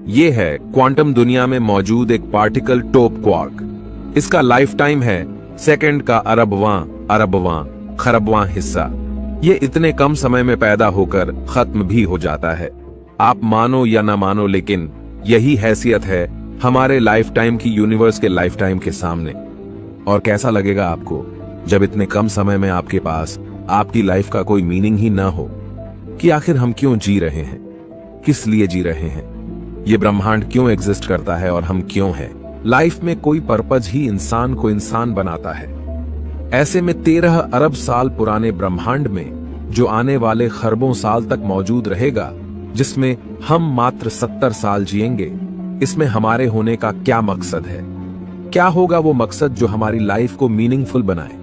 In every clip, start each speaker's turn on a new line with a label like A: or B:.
A: ये है क्वांटम दुनिया में मौजूद एक पार्टिकल टॉप क्वार्क। इसका लाइफ टाइम है सेकंड का अरबवां खरबवां हिस्सा। ये इतने कम समय में पैदा होकर खत्म भी हो जाता है। आप मानो या ना मानो, लेकिन यही हैसियत है हमारे लाइफ टाइम की यूनिवर्स के लाइफ टाइम के सामने। और कैसा लगेगा आपको जब इतने कम समय में आपके पास आपकी लाइफ का कोई मीनिंग ही ना हो कि आखिर हम क्यों जी रहे हैं, किस लिए जी रहे हैं, ये ब्रह्मांड क्यों एग्जिस्ट करता है और हम क्यों हैं। लाइफ में कोई पर्पज ही इंसान को इंसान बनाता है। ऐसे में 13 अरब साल पुराने ब्रह्मांड में जो आने वाले खरबों साल तक मौजूद रहेगा, जिसमें हम मात्र 70 साल जिएंगे, इसमें हमारे होने का क्या मकसद है? क्या होगा वो मकसद जो हमारी लाइफ को मीनिंगफुल बनाए?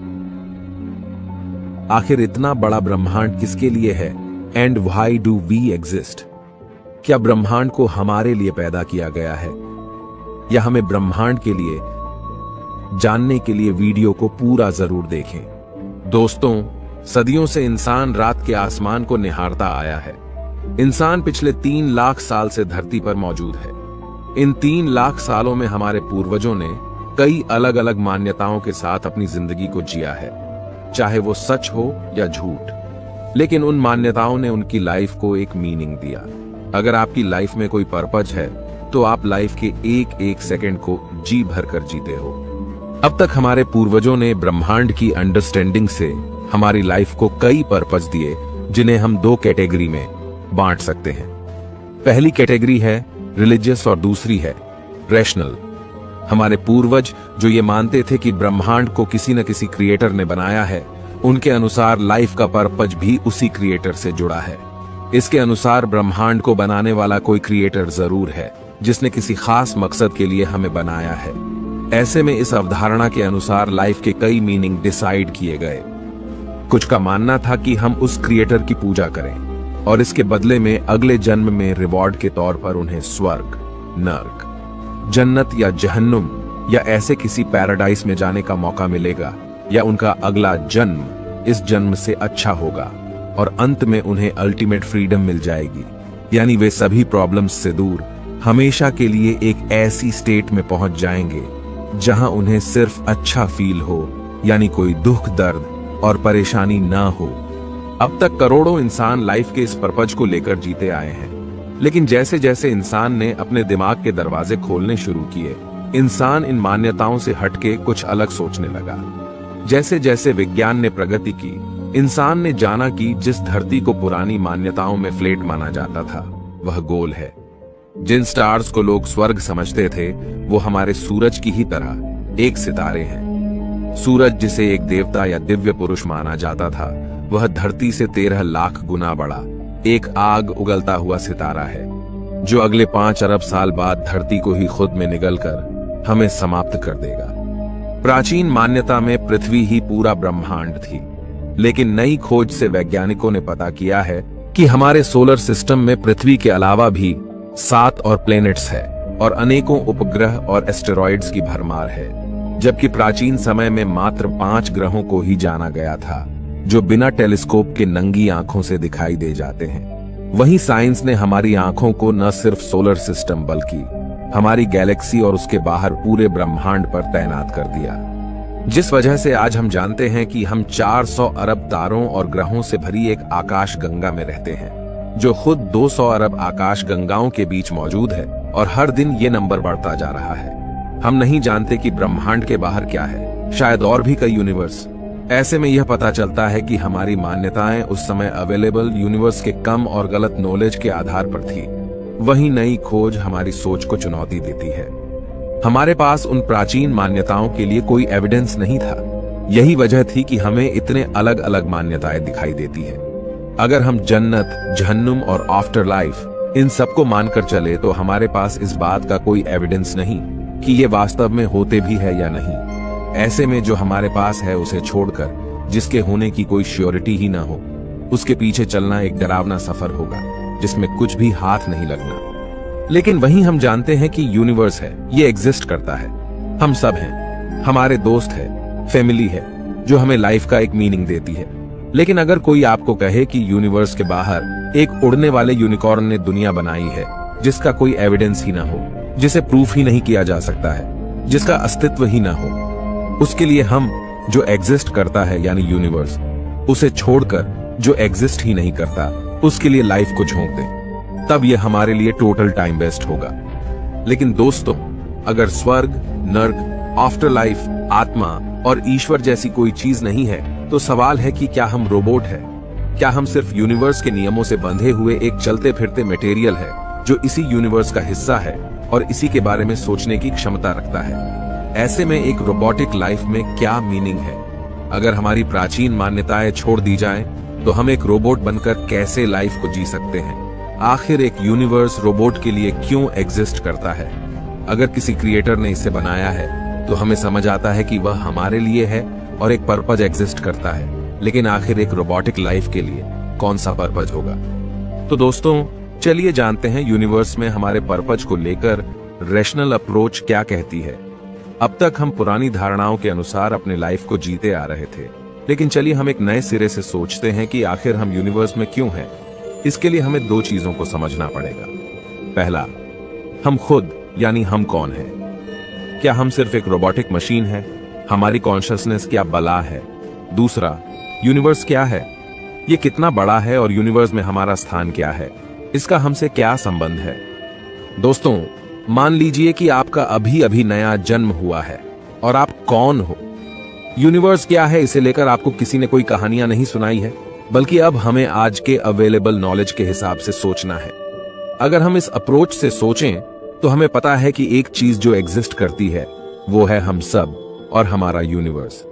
A: आखिर इतना बड़ा ब्रह्मांड किसके लिए है? And why do we exist? क्या ब्रह्मांड को हमारे लिए पैदा किया गया है या हमें ब्रह्मांड के लिए जानने के लिए वीडियो को पूरा जरूर देखें। दोस्तों, सदियों से इंसान रात के आसमान को निहारता आया है। इंसान पिछले 3 लाख साल से धरती पर मौजूद है। इन 3 लाख सालों में हमारे पूर्वजों ने कई अलग अलग मान्यताओं के साथ अपनी जिंदगी को जिया है, चाहे वो सच हो या झूठ। लेकिन उन मान्यताओं ने उनकी लाइफ को एक मीनिंग दिया। अगर आपकी लाइफ में कोई पर्पज है तो आप लाइफ के एक एक सेकंड को जी भर कर जीते हो। अब तक हमारे पूर्वजों ने ब्रह्मांड की अंडरस्टैंडिंग से हमारी लाइफ को कई पर्पज दिए, जिन्हें हम 2 कैटेगरी में बांट सकते हैं। पहली कैटेगरी है रिलीजियस और दूसरी है रैशनल। हमारे पूर्वज जो ये मानते थे कि ब्रह्मांड को किसी न किसी क्रिएटर ने बनाया है, उनके अनुसार लाइफ का पर्पज भी उसी क्रिएटर से जुड़ा है। इसके अनुसार ब्रह्मांड को बनाने वाला कोई क्रिएटर जरूर है, जिसने किसी खास मकसद के लिए हमें बनाया है। ऐसे में इस अवधारणा के अनुसार लाइफ के कई मीनिंग डिसाइड किए गए। कुछ का मानना था कि हम उस क्रिएटर की पूजा करें और इसके बदले में अगले जन्म में रिवॉर्ड के तौर पर उन्हें स्वर्ग, नर्क, जन्नत या जहन्नुम या ऐसे किसी पैराडाइस में जाने का मौका मिलेगा, या उनका अगला जन्म इस जन्म से अच्छा होगा और अंत में उन्हें अल्टीमेट फ्रीडम मिल जाएगी। यानी वे सभी प्रॉब्लम्स से दूर हमेशा के लिए एक ऐसी स्टेट में पहुंच जाएंगे जहां उन्हें सिर्फ अच्छा फील हो, यानी कोई दुख, दर्द और परेशानी ना हो। अब तक करोड़ों इंसान लाइफ के इस पर्पज को लेकर जीते आए हैं, लेकिन जैसे जैसे इंसान ने अपने दिमाग के दरवाजे खोलने शुरू किए, इंसान इन मान्यताओं से हटके कुछ अलग सोचने लगा। जैसे जैसे विज्ञान ने प्रगति की, इंसान ने जाना कि जिस धरती को पुरानी मान्यताओं में फ्लैट माना जाता था, वह गोल है। जिन स्टार्स को लोग स्वर्ग समझते थे, वो हमारे सूरज की ही तरह एक सितारे हैं। सूरज, जिसे एक देवता या दिव्य पुरुष माना जाता था, वह धरती से 13 लाख गुना बड़ा एक आग उगलता हुआ सितारा है, जो अगले 5 अरब साल बाद धरती को ही खुद में निगलकर हमें समाप्त कर देगा। प्राचीन मान्यता में पृथ्वी ही पूरा ब्रह्मांड थी, लेकिन नई खोज से वैज्ञानिकों ने पता किया है कि हमारे सोलर सिस्टम में पृथ्वी के अलावा भी 7 और प्लैनेट्स है और अनेकों उपग्रह और एस्टेरॉइड्स की भरमार है। जबकि प्राचीन समय में मात्र 5 ग्रहों को ही जाना गया था, जो बिना टेलीस्कोप के नंगी आंखों से दिखाई दे जाते हैं। वहीं साइंस ने हमारी आंखों को न सिर्फ सोलर सिस्टम बल्कि हमारी गैलेक्सी और उसके बाहर पूरे ब्रह्मांड पर तैनात कर दिया, जिस वजह से आज हम जानते हैं कि हम 400 अरब तारों और ग्रहों से भरी एक आकाश गंगा में रहते हैं, जो खुद 200 अरब आकाश गंगाओं के बीच मौजूद है, और हर दिन ये नंबर बढ़ता जा रहा है। हम नहीं जानते कि ब्रह्मांड के बाहर क्या है, शायद और भी कई यूनिवर्स। ऐसे में यह पता चलता है कि हमारी मान्यताएं उस समय अवेलेबल यूनिवर्स के कम और गलत नॉलेज के आधार पर थी। वही नई खोज हमारी सोच को चुनौती देती है। हमारे पास उन प्राचीन मान्यताओं के लिए कोई एविडेंस नहीं था। यही वजह थी कि हमें इतने अलग अलग मान्यताएं दिखाई देती है। अगर हम जन्नत, जहन्नुम और आफ्टर लाइफ इन सबको मानकर चले, तो हमारे पास इस बात का कोई एविडेंस नहीं कि ये वास्तव में होते भी है या नहीं। ऐसे में जो हमारे पास है उसे छोड़कर, जिसके होने की कोई श्योरिटी ही ना हो, उसके पीछे चलना एक डरावना सफर होगा जिसमें कुछ भी हाथ नहीं लगना। लेकिन वहीं हम जानते हैं कि यूनिवर्स है, ये एग्जिस्ट करता है, हम सब हैं, हमारे दोस्त है, फैमिली है, जो हमें लाइफ का एक मीनिंग देती है। लेकिन अगर कोई आपको कहे कि यूनिवर्स के बाहर एक उड़ने वाले यूनिकॉर्न ने दुनिया बनाई है, जिसका कोई एविडेंस ही ना हो, जिसे प्रूफ ही नहीं किया जा सकता है, जिसका अस्तित्व ही ना हो, उसके लिए हम जो एग्जिस्ट करता है यानी यूनिवर्स, उसे छोड़कर जो एग्जिस्ट ही नहीं करता उसके लिए लाइफ को झोंक दें, तब यह हमारे लिए टोटल टाइम वेस्ट होगा। लेकिन दोस्तों, अगर स्वर्ग, नर्क, आफ्टर लाइफ, आत्मा और ईश्वर जैसी कोई चीज नहीं है, तो सवाल है कि क्या हम रोबोट है? क्या हम सिर्फ यूनिवर्स के नियमों से बंधे हुए एक चलते फिरते मटेरियल है जो इसी यूनिवर्स का हिस्सा है और इसी के बारे में सोचने की क्षमता रखता है? ऐसे में एक रोबोटिक लाइफ में क्या मीनिंग है? अगर हमारी प्राचीन मान्यताएं छोड़ दी जाएं, तो हम एक रोबोट बनकर कैसे लाइफ को जी सकते हैं? आखिर एक यूनिवर्स रोबोट के लिए क्यों एग्जिस्ट करता है? अगर किसी क्रिएटर ने इसे बनाया है तो हमें समझ आता है कि वह हमारे लिए है और एक पर्पज एग्जिस्ट करता है, लेकिन आखिर एक रोबोटिक लाइफ के लिए कौन सा पर्पज होगा? तो दोस्तों, चलिए जानते हैं यूनिवर्स में हमारे पर्पज को लेकर रैशनल अप्रोच क्या कहती है। अब तक हम पुरानी धारणाओं के अनुसार अपने लाइफ को जीते आ रहे थे, लेकिन चलिए हम एक नए सिरे से सोचते हैं कि आखिर हम यूनिवर्स में क्यों हैं। इसके लिए हमें दो चीजों को समझना पड़ेगा। पहला, हम खुद यानी हम कौन हैं? क्या हम सिर्फ एक रोबोटिक मशीन है? हमारी कॉन्शियसनेस क्या बला है? दूसरा, यूनिवर्स क्या है? ये कितना बड़ा है और यूनिवर्स में हमारा स्थान क्या है? इसका हमसे क्या संबंध है? दोस्तों, मान लीजिए कि आपका अभी अभी नया जन्म हुआ है और आप कौन हो? यूनिवर्स क्या है इसे लेकर आपको किसी ने कोई कहानियां नहीं सुनाई है, बल्कि अब हमें आज के अवेलेबल नॉलेज के हिसाब से सोचना है। अगर हम इस अप्रोच से सोचें तो हमें पता है कि एक चीज जो एग्जिस्ट करती है वो है हम सब और हमारा यूनिवर्स।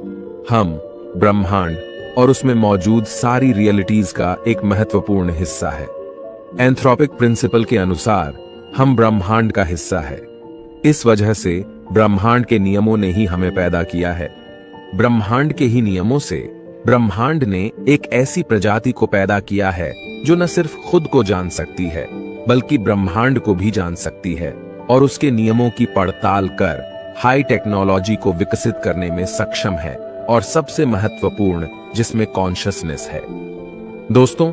A: हम ब्रह्मांड और उसमें मौजूद सारी रियलिटीज का एक महत्वपूर्ण हिस्सा है। एंथ्रोपिक प्रिंसिपल के अनुसार हम ब्रह्मांड का हिस्सा है। इस वजह से ब्रह्मांड के नियमों ने ही हमें पैदा किया है। ब्रह्मांड के ही नियमों से ब्रह्मांड ने एक ऐसी प्रजाति को पैदा किया है जो न सिर्फ खुद को जान सकती है, बल्कि ब्रह्मांड को भी जान सकती है और उसके नियमों की पड़ताल कर हाई टेक्नोलॉजी को विकसित करने में सक्षम है, और सबसे महत्वपूर्ण जिसमें कॉन्शियसनेस है। दोस्तों,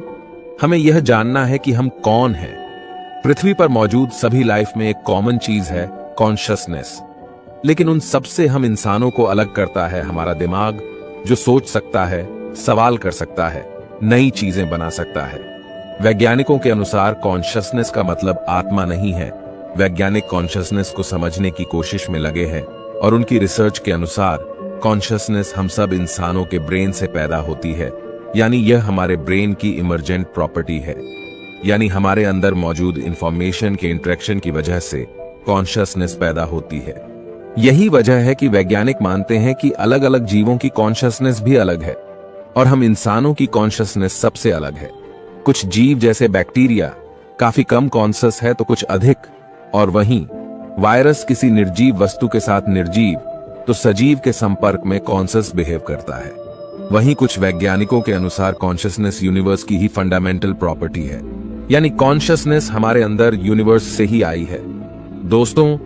A: हमें यह जानना है कि हम कौन हैं। पृथ्वी पर मौजूद सभी लाइफ में एक कॉमन चीज है, कॉन्शियसनेस। लेकिन उन सबसे हम इंसानों को अलग करता है हमारा दिमाग, जो सोच सकता है, सवाल कर सकता है, नई चीजें बना सकता है। वैज्ञानिकों के अनुसार कॉन्शियसनेस का मतलब आत्मा नहीं है। वैज्ञानिक कॉन्शियसनेस को समझने की कोशिश में लगे हैं और उनकी रिसर्च के अनुसार कॉन्शियसनेस हम सब इंसानों के ब्रेन से पैदा होती है, यानी यह हमारे ब्रेन की इमर्जेंट प्रॉपर्टी है। यानी हमारे अंदर मौजूद इंफॉर्मेशन के इंटरेक्शन की वजह से कॉन्शियसनेस पैदा होती है। यही वजह है कि वैज्ञानिक मानते हैं कि अलग अलग जीवों की कॉन्शियसनेस भी अलग है और हम इंसानों की कॉन्शियसनेस सबसे अलग है। कुछ जीव जैसे बैक्टीरिया काफी कम कॉन्शियस है तो कुछ अधिक, और वहीं वायरस किसी निर्जीव वस्तु के साथ निर्जीव तो सजीव के संपर्क में कॉन्शियस बिहेव करता है। वहीं कुछ वैज्ञानिकों के अनुसार कॉन्शियसनेस यूनिवर्स की ही फंडामेंटल प्रॉपर्टी है, यानी कॉन्शियसनेस हमारे अंदर यूनिवर्स से ही आई है। दोस्तों,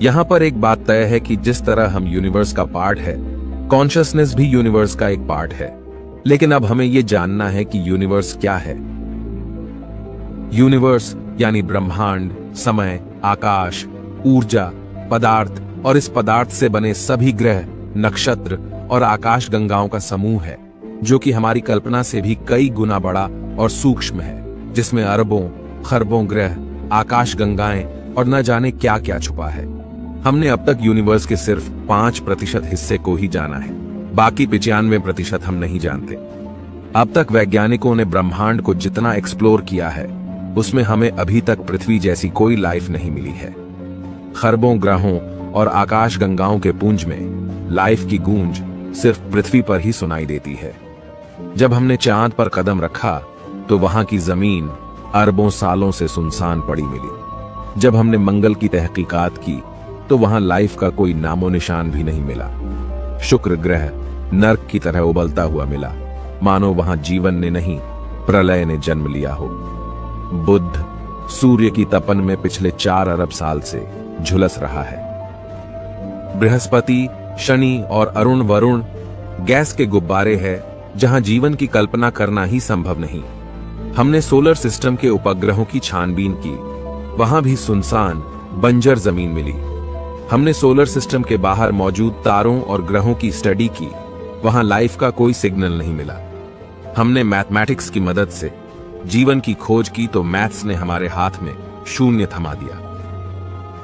A: यहां पर एक बात तय है कि जिस तरह हम यूनिवर्स का पार्ट है, कॉन्शियसनेस भी यूनिवर्स का एक पार्ट है। लेकिन अब हमें यह जानना है कि यूनिवर्स क्या है। यूनिवर्स यानी ब्रह्मांड, समय, आकाश, ऊर्जा, पदार्थ और इस पदार्थ से बने सभी ग्रह, नक्षत्र और आकाश गंगाओं का समूह है, जो कि हमारी कल्पना से भी कई गुना बड़ा और सूक्ष्म है, जिसमें अरबों खरबों ग्रह, आकाश गंगाएं और न जाने क्या क्या छुपा है। हमने अब तक यूनिवर्स के सिर्फ 5% हिस्से को ही जाना है, बाकी 95% हम नहीं जानते। अब तक वैज्ञानिकों ने ब्रह्मांड को जितना एक्सप्लोर किया है, उसमें हमें अभी तक पृथ्वी जैसी कोई लाइफ नहीं मिली है। खरबों ग्रहों और आकाश गंगाओं के पुंज में लाइफ की गूंज सिर्फ पृथ्वी पर ही सुनाई देती है। जब हमने चांद पर कदम रखा तो वहां की जमीन अरबों सालों से सुनसान पड़ी मिली। जब हमने मंगल की तहकीकात की तो वहां लाइफ का कोई नामो निशान भी नहीं मिला। शुक्र ग्रह नर्क की तरह उबलता हुआ मिला, मानो वहां जीवन ने नहीं प्रलय ने जन्म लिया हो। बुध सूर्य की तपन में पिछले 4 अरब साल से झुलस रहा है। बृहस्पति, शनि और अरुण वरुण गैस के गुब्बारे हैं, जहां जीवन की कल्पना करना ही संभव नहीं। हमने सोलर सिस्टम के उपग्रहों की छानबीन की, वहां भी सुनसान बंजर जमीन मिली। हमने सोलर सिस्टम के बाहर मौजूद तारों और ग्रहों की स्टडी की, वहां लाइफ का कोई सिग्नल नहीं मिला। हमने मैथमेटिक्स की मदद से जीवन की खोज की तो मैथ्स ने हमारे हाथ में शून्य थमा दिया।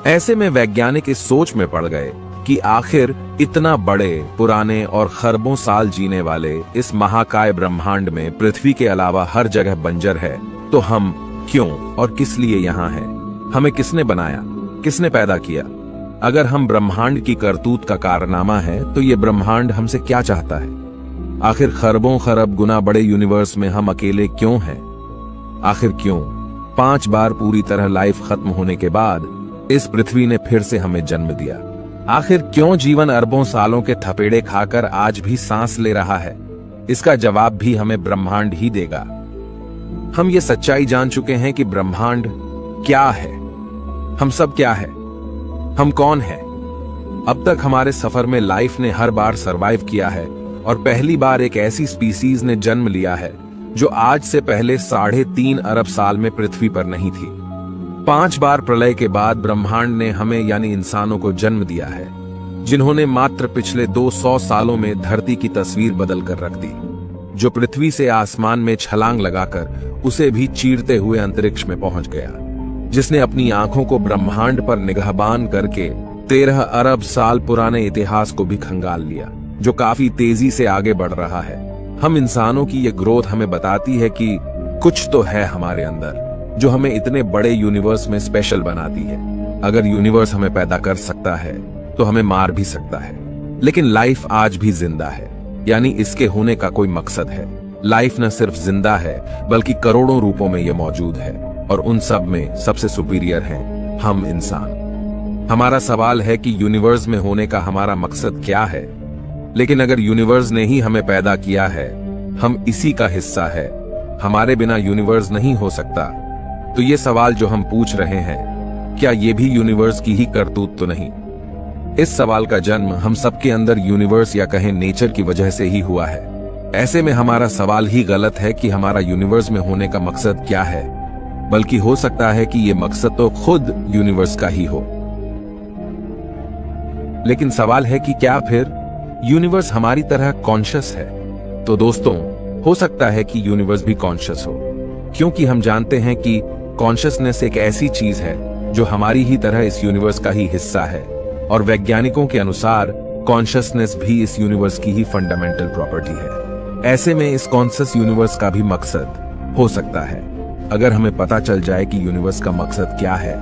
A: ऐसे में वैज्ञानिक इस सोच में पड़ गए कि आखिर इतना बड़े, पुराने और खरबों साल जीने वाले इस महाकाय ब्रह्मांड में पृथ्वी के अलावा हर जगह बंजर है, तो हम क्यों और किस लिए यहाँ हैं? हमें किसने बनाया, किसने पैदा किया? अगर हम ब्रह्मांड की करतूत का कारनामा है तो ये ब्रह्मांड हमसे क्या चाहता है? आखिर खरबों खरब गुना बड़े यूनिवर्स में हम अकेले क्यों हैं? आखिर क्यों 5 बार पूरी तरह लाइफ खत्म होने के बाद इस पृथ्वी ने फिर से हमें जन्म दिया? आखिर क्यों जीवन अरबों सालों के थपेड़े खाकर आज भी सांस ले रहा है? इसका जवाब भी हमें ब्रह्मांड ही देगा। हम ये सच्चाई जान चुके हैं कि ब्रह्मांड क्या है, हम सब क्या है, हम कौन है। अब तक हमारे सफर में लाइफ ने हर बार सरवाइव किया है और पहली बार एक ऐसी स्पीसीज ने जन्म लिया है जो आज से पहले 3.5 अरब साल में पृथ्वी पर नहीं थी। 5 बार प्रलय के बाद ब्रह्मांड ने हमें यानी इंसानों को जन्म दिया है, जिन्होंने मात्र पिछले 200 सालों में धरती की तस्वीर बदल कर रख दी, जो पृथ्वी से आसमान में छलांग लगाकर उसे भी चीरते हुए अंतरिक्ष में पहुंच गया, जिसने अपनी आंखों को ब्रह्मांड पर निगाहबान करके 13 अरब साल पुराने इतिहास को भी खंगाल लिया, जो काफी तेजी से आगे बढ़ रहा है। हम इंसानों की ये ग्रोथ हमें बताती है कि कुछ तो है हमारे अंदर जो हमें इतने बड़े यूनिवर्स में स्पेशल बनाती है। अगर यूनिवर्स हमें पैदा कर सकता है तो हमें मार भी सकता है, लेकिन लाइफ आज भी जिंदा है, यानी इसके होने का कोई मकसद है। लाइफ न सिर्फ जिंदा है बल्कि करोड़ों रूपों में यह मौजूद है और उन सब में सबसे सुपीरियर हैं हम इंसान। हमारा सवाल है कि यूनिवर्स में होने का हमारा मकसद क्या है? लेकिन अगर यूनिवर्स ने ही हमें पैदा किया है, हम इसी का हिस्सा है, हमारे बिना यूनिवर्स नहीं हो सकता, तो ये सवाल जो हम पूछ रहे हैं, क्या ये भी यूनिवर्स की ही करतूत तो नहीं? इस सवाल का जन्म हम सबके अंदर यूनिवर्स या कहें नेचर की वजह से ही हुआ है। ऐसे में हमारा सवाल ही गलत है कि हमारा यूनिवर्स में होने का मकसद क्या है, बल्कि हो सकता है कि ये मकसद तो खुद यूनिवर्स का ही हो। लेकिन सवाल है कि क्या फिर यूनिवर्स हमारी तरह कॉन्शियस है? तो दोस्तों, हो सकता है कि यूनिवर्स भी कॉन्शियस हो, क्योंकि हम जानते हैं कि कॉन्शियसनेस एक ऐसी चीज है जो हमारी ही तरह इस यूनिवर्स का ही हिस्सा है, और वैज्ञानिकों के अनुसार कॉन्शियसनेस भी इस यूनिवर्स की ही फंडामेंटल प्रॉपर्टी है। ऐसे में इस कॉन्शियस यूनिवर्स का भी मकसद हो सकता है। अगर हमें पता चल जाए कि यूनिवर्स का मकसद क्या है,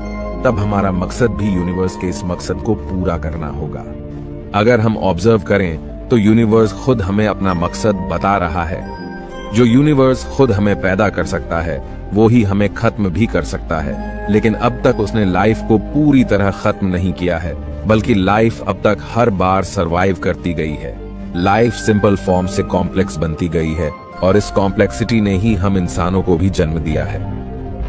A: तब हमारा मकसद भी यूनिवर्स के इस मकसद को पूरा करना होगा। अगर हम ऑब्जर्व करें तो यूनिवर्स खुद हमें अपना मकसद बता रहा है। जो यूनिवर्स खुद हमें पैदा कर सकता है वो ही हमें खत्म भी कर सकता है, लेकिन अब तक उसने लाइफ को पूरी तरह खत्म नहीं किया है, बल्कि लाइफ अब तक हर बार सरवाइव करती गई है। लाइफ सिंपल फॉर्म से कॉम्प्लेक्स बनती गई है और इस कॉम्प्लेक्सिटी ने ही हम इंसानों को भी जन्म दिया है।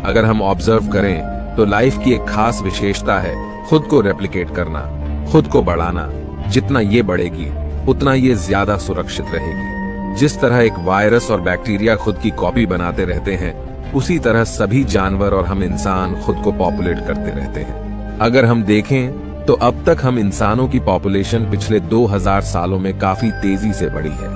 A: अगर हम ऑब्जर्व करें तो लाइफ की एक खास विशेषता है खुद को रेप्लिकेट करना, खुद को बढ़ाना। जितना ये बढ़ेगी उतना ये ज्यादा सुरक्षित रहेगी। जिस तरह एक वायरस और बैक्टीरिया खुद की कॉपी बनाते रहते हैं, उसी तरह सभी जानवर और हम इंसान खुद को पॉपुलेट करते रहते हैं। अगर हम देखें तो अब तक हम इंसानों की पॉपुलेशन पिछले 2000 सालों में काफी तेजी से बढ़ी है।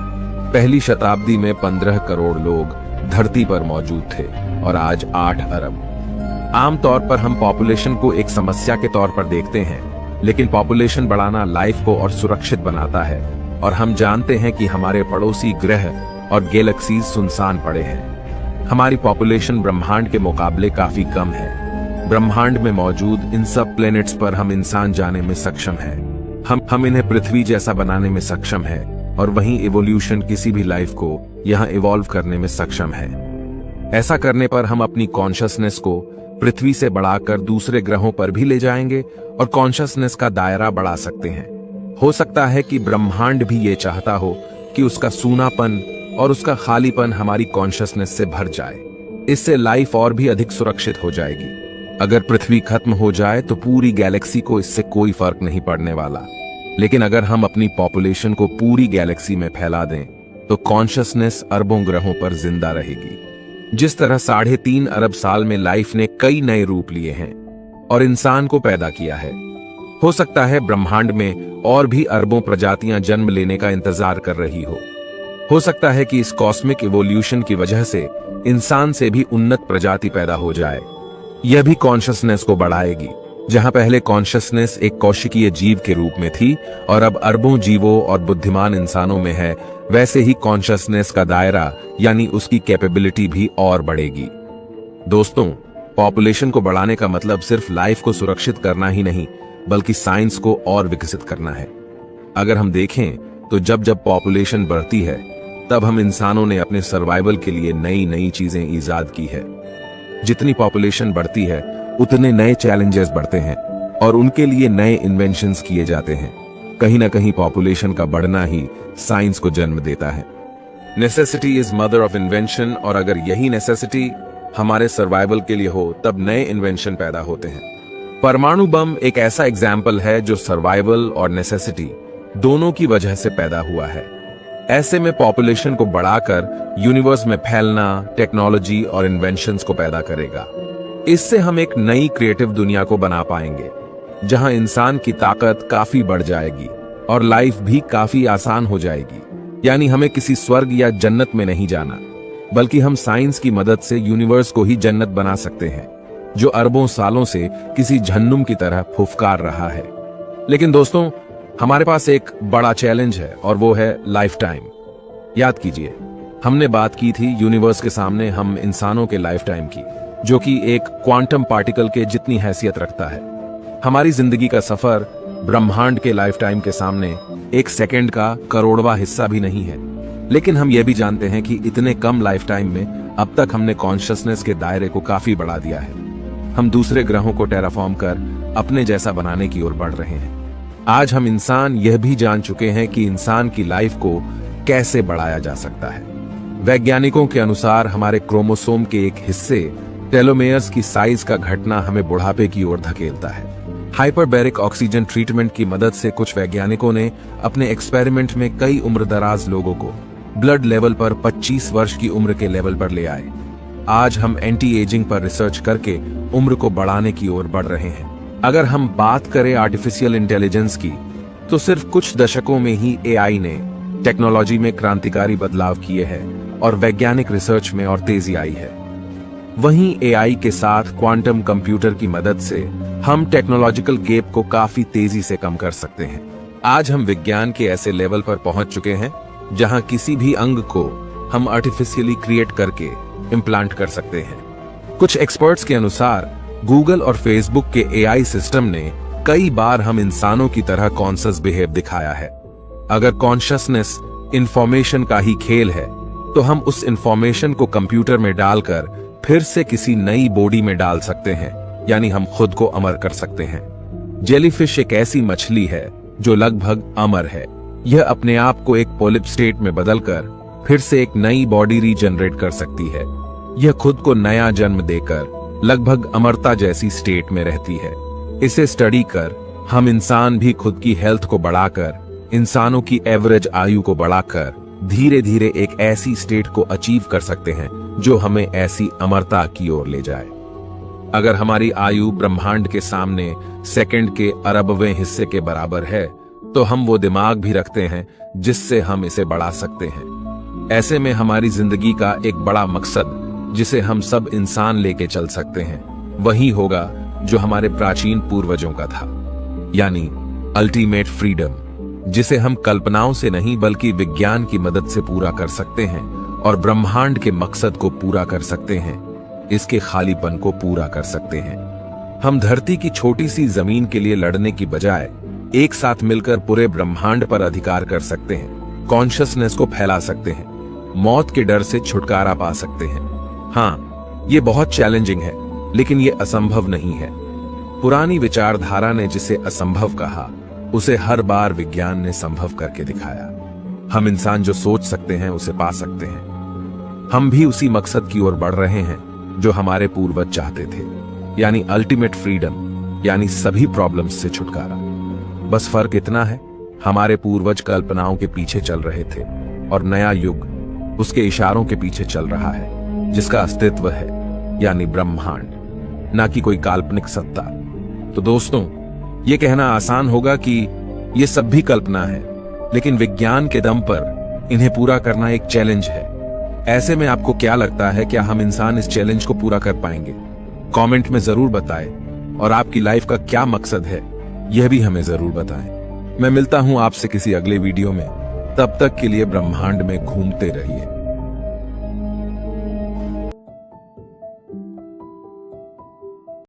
A: पहली शताब्दी में 15 करोड़ लोग धरती पर मौजूद थे और आज 8 अरब। आमतौर पर हम पॉपुलेशन को एक समस्या के तौर पर देखते हैं, लेकिन पॉपुलेशन बढ़ाना लाइफ को और सुरक्षित बनाता है, और हम जानते हैं कि हमारे पड़ोसी ग्रह और गैलेक्सीज सुनसान पड़े हैं। हमारी पॉपुलेशन ब्रह्मांड के मुकाबले काफी कम है। ब्रह्मांड में मौजूद इन सब प्लेनेट्स पर हम इंसान जाने में सक्षम हैं। हम इन्हें पृथ्वी जैसा बनाने में सक्षम हैं, और वहीं इवोल्यूशन किसी भी लाइफ को यहाँ इवॉल्व करने में सक्षम है। ऐसा करने पर हम अपनी कॉन्शियसनेस को पृथ्वी से बढ़ाकर दूसरे ग्रहों पर भी ले जाएंगे और कॉन्शियसनेस का दायरा बढ़ा सकते हैं। हो सकता है कि ब्रह्मांड भी ये चाहता हो कि उसका सूनापन और उसका खालीपन हमारी कॉन्शियसनेस से भर जाए। इससे लाइफ और भी अधिक सुरक्षित हो जाएगी। अगर पृथ्वी खत्म हो जाए तो पूरी गैलेक्सी को इससे कोई फर्क नहीं पड़ने वाला, लेकिन अगर हम अपनी पॉपुलेशन को पूरी गैलेक्सी में फैला दें तो कॉन्शियसनेस अरबों ग्रहों पर जिंदा रहेगी। जिस तरह 3.5 अरब साल में लाइफ ने कई नए रूप लिए हैं, और इंसान को पैदा किया है। हो सकता है ब्रह्मांड में और भी अरबों प्रजातियां जन्म लेने का इंतजार कर रही हो सकता है कि इस कॉस्मिक इवोल्यूशन की वजह से इंसान से भी उन्नत प्रजाति पैदा हो जाए। यह भी कॉन्शसनेस को बढ़ाएगी। जहां पहले कॉन्शसनेस एक कौशिकीय जीव के रूप में थी और अब अरबों जीवों और बुद्धिमान इंसानों में है, वैसे ही कॉन्शसनेस का दायरा यानी उसकी कैपेबिलिटी भी और बढ़ेगी। दोस्तों, पॉपुलेशन को बढ़ाने का मतलब सिर्फ लाइफ को सुरक्षित करना ही नहीं, बल्कि साइंस को और विकसित करना है। अगर हम देखें तो जब जब पॉपुलेशन बढ़ती है, तब हम इंसानों ने अपने सर्वाइवल के लिए नई नई चीजें ईजाद की है। जितनी पॉपुलेशन बढ़ती है, उतने नए चैलेंजेस बढ़ते हैं और उनके लिए नए इन्वेंशंस किए जाते हैं। कहीं ना कहीं पॉपुलेशन का बढ़ना ही साइंस को जन्म देता है। Necessity is mother of invention, और अगर यही नेसेसिटी हमारे सर्वाइवल के लिए हो, तब नए इन्वेंशन पैदा होते हैं। परमाणु बम एक ऐसा एग्जाम्पल है जो सर्वाइवल और नेसेसिटी दोनों की वजह से पैदा हुआ है। ऐसे में पॉपुलेशन को बढ़ाकर यूनिवर्स में फैलना टेक्नोलॉजी और इन्वेंशंस को पैदा करेगा। इससे हम एक नई क्रिएटिव दुनिया को बना पाएंगे, जहां इंसान की ताकत काफी बढ़ जाएगी और लाइफ भी काफी आसान हो जाएगी। यानी हमें किसी स्वर्ग या जन्नत में नहीं जाना, बल्कि हम साइंस की मदद से यूनिवर्स को ही जन्नत बना सकते हैं, जो अरबों सालों से किसी जहन्नुम की तरह फुफकार रहा है। लेकिन दोस्तों, हमारे पास एक बड़ा चैलेंज है और वो है लाइफ टाइम। याद कीजिए, हमने बात की थी यूनिवर्स के सामने हम इंसानों के लाइफ टाइम की, जो कि एक क्वांटम पार्टिकल के जितनी हैसियत रखता है। हमारी जिंदगी का सफर ब्रह्मांड के लाइफ टाइम के सामने एक सेकंड का करोड़वां हिस्सा भी नहीं है। लेकिन हम यह भी जानते हैं कि इतने कम लाइफ टाइम में अब तक हमने कॉन्शियसनेस के दायरे को काफी बढ़ा दिया है। हम दूसरे ग्रहों को टेराफॉर्म कर अपने जैसा बनाने की ओर बढ़ रहे हैं। आज हम इंसान यह भी जान चुके हैं कि इंसान की लाइफ को कैसे बढ़ाया जा सकता है। वैज्ञानिकों के अनुसार हमारे क्रोमोसोम के एक हिस्से टेलोमेयर्स की साइज का घटना हमें बुढ़ापे की ओर धकेलता है। हाइपरबैरिक ऑक्सीजन ट्रीटमेंट की मदद से कुछ वैज्ञानिकों ने अपने एक्सपेरिमेंट में कई उम्रदराज लोगों को ब्लड लेवल पर 25 वर्ष की उम्र के लेवल पर ले आए। आज हम एंटी एजिंग पर रिसर्च करके उम्र को बढ़ाने की ओर बढ़ रहे हैं। अगर हम बात करें आर्टिफिशियल इंटेलिजेंस की, तो सिर्फ कुछ दशकों में ही एआई ने टेक्नोलॉजी में क्रांतिकारी बदलाव किए हैं और वैज्ञानिक रिसर्च में और तेजी आई है। वहीं एआई के साथ क्वांटम कंप्यूटर की मदद से हम टेक्नोलॉजिकल गैप को काफी तेजी से कम कर सकते हैं। आज हम विज्ञान के ऐसे लेवल पर पहुंच चुके हैं जहां किसी भी अंग को हम आर्टिफिशियली क्रिएट करके इम्प्लांट कर सकते हैं। कुछ एक्सपर्ट्स के अनुसार गूगल और फेसबुक के एआई सिस्टम ने कई बार हम इंसानों की तरह कॉन्शियस बिहेव दिखाया है। अगर कॉन्शियसनेस इंफॉर्मेशन का ही खेल है, तो हम उस इंफॉर्मेशन को कंप्यूटर में डालकर फिर से किसी नई बॉडी में डाल सकते हैं, यानी हम खुद को अमर कर सकते हैं। जेलीफिश एक ऐसी मछली है जो लगभग अमर है। यह अपने आप को एक पॉलिप स्टेट में बदलकर फिर से एक नई बॉडी रीजनरेट कर सकती है। यह खुद को नया जन्म देकर लगभग अमरता जैसी स्टेट में रहती है। इसे स्टडी कर हम इंसान भी खुद की हेल्थ को बढ़ाकर, इंसानों की एवरेज आयु को बढ़ाकर धीरे धीरे एक ऐसी स्टेट को अचीव कर सकते हैं जो हमें ऐसी अमरता की ओर ले जाए। अगर हमारी आयु ब्रह्मांड के सामने सेकंड के अरबवें हिस्से के बराबर है, तो हम वो दिमाग भी रखते हैं जिससे हम इसे बढ़ा सकते हैं। ऐसे में हमारी जिंदगी का एक बड़ा मकसद, जिसे हम सब इंसान लेके चल सकते हैं, वही होगा जो हमारे प्राचीन पूर्वजों का था, यानी अल्टीमेट फ्रीडम, जिसे हम कल्पनाओं से नहीं बल्कि विज्ञान की मदद से पूरा कर सकते हैं और ब्रह्मांड के मकसद को पूरा कर सकते हैं, इसके खालीपन को पूरा कर सकते हैं। हम धरती की छोटी सी जमीन के लिए लड़ने की बजाय एक साथ मिलकर पूरे ब्रह्मांड पर अधिकार कर सकते हैं, कॉन्शियसनेस को फैला सकते हैं, मौत के डर से छुटकारा पा सकते हैं। हाँ, ये बहुत चैलेंजिंग है, लेकिन ये असंभव नहीं है। पुरानी विचारधारा ने जिसे असंभव कहा, उसे हर बार विज्ञान ने संभव करके दिखाया। हम इंसान जो सोच सकते हैं उसे पा सकते हैं। हम भी उसी मकसद की ओर बढ़ रहे हैं जो हमारे पूर्वज चाहते थे, यानी अल्टीमेट फ्रीडम, यानी सभी प्रॉब्लम्स से छुटकारा। बस फर्क इतना है, हमारे पूर्वज कल्पनाओं के पीछे चल रहे थे और नया युग उसके इशारों के पीछे चल रहा है, जिसका अस्तित्व है, यानी ब्रह्मांड, ना कि कोई काल्पनिक सत्ता। तो दोस्तों, ये कहना आसान होगा कि ये सब भी कल्पना है, लेकिन विज्ञान के दम पर इन्हें पूरा करना एक चैलेंज है। ऐसे में आपको क्या लगता है, क्या हम इंसान इस चैलेंज को पूरा कर पाएंगे? कमेंट में जरूर बताएं और आपकी लाइफ का क्या मकसद है यह भी हमें जरूर बताएं। मैं मिलता हूं आपसे किसी अगले वीडियो में। तब तक के लिए ब्रह्मांड में घूमते रहिए।